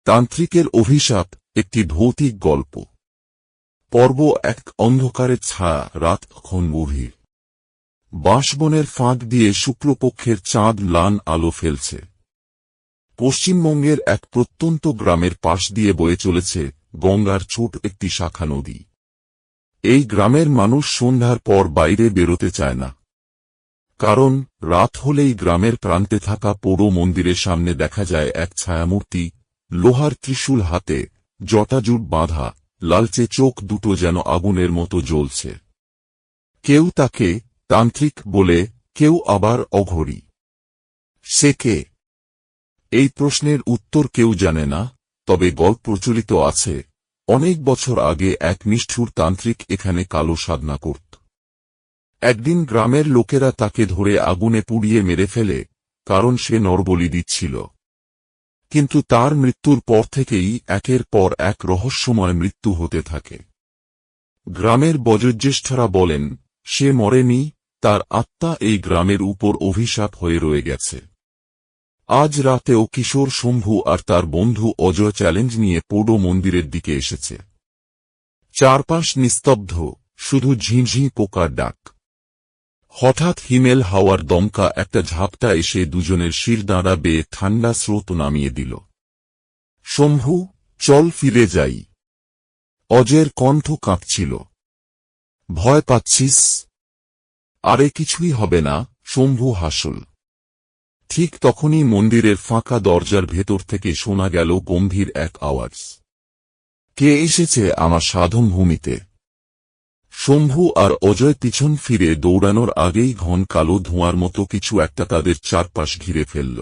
তান্ত্রিকের অভিশাপ, একটি ভৌতিক গল্প। পর্ব এক। অন্ধকারের ছায়া। রাত তখন গভীর। বাঁশবনের ফাঁক দিয়ে শুক্লপক্ষের চাঁদ ম্লান আলো ফেলছে। পশ্চিমবঙ্গের এক প্রত্যন্ত গ্রামের পাশ দিয়ে বয়ে চলেছে গঙ্গার ছোট একটি শাখা নদী। এই গ্রামের মানুষ সন্ধ্যার পর বাইরে বেরোতে চায় না, কারণ রাত হলেই গ্রামের প্রান্তে থাকা পোড়ো মন্দিরের সামনে দেখা যায় এক ছায়ামূর্তি, লোহার ত্রিশূল হাতে, জটাজুট বাঁধা, লালচে চোখ দুটো যেন আগুনের মতো জ্বলছে। কেউ তাকে তান্ত্রিক বলে, কেউ আবার অঘরী। সে কে? এই প্রশ্নের উত্তর কেউ জানে না, তবে গল্প প্রচলিত আছে অনেক বছর আগে এক নিষ্ঠুর তান্ত্রিক এখানে কালো সাধনা করত। একদিন গ্রামের লোকেরা তাকে ধরে আগুনে পুড়িয়ে মেরে ফেলে, কারণ সে নরবলি দিচ্ছিল। কিন্তু তার মৃত্যুর পর থেকেই একের পর এক রহস্যময় মৃত্যু হতে থাকে। গ্রামের বয়োজ্যেষ্ঠরা বলেন, সে মরেনি, তার আত্মা এই গ্রামের উপর অভিশাপ হয়ে রয়ে গেছে। আজ রাতেও কিশোর শম্ভু আর তার বন্ধু অজয় চ্যালেঞ্জ নিয়ে পোড়ো মন্দিরের দিকে এসেছে। চারপাশ নিস্তব্ধ, শুধু ঝিঁঝি পোকার ডাক। হঠাৎ হিমেল হাওয়ার দমকা একটা ঝাপটা এসে দুজনের শিরদাঁড়া বেয়ে ঠান্ডা স্রোত নামিয়ে দিল। শম্ভু, চল ফিরে যাই। অজয়ের কণ্ঠ কাঁপছিল। ভয় পাচ্ছিস? আরে কিছুই হবে না, শম্ভু হাসল। ঠিক তখনই মন্দিরের ফাঁকা দরজার ভেতর থেকে শোনা গেল গম্ভীর এক আওয়াজ। কে এসেছে আমার সাধনভূমিতে? শম্ভু আর অজয় পিছন ফিরে দৌড়ানোর আগেই ঘন কালো ধোঁয়ার মতো কিছু একটা তাদের চারপাশ ঘিরে ফেলল।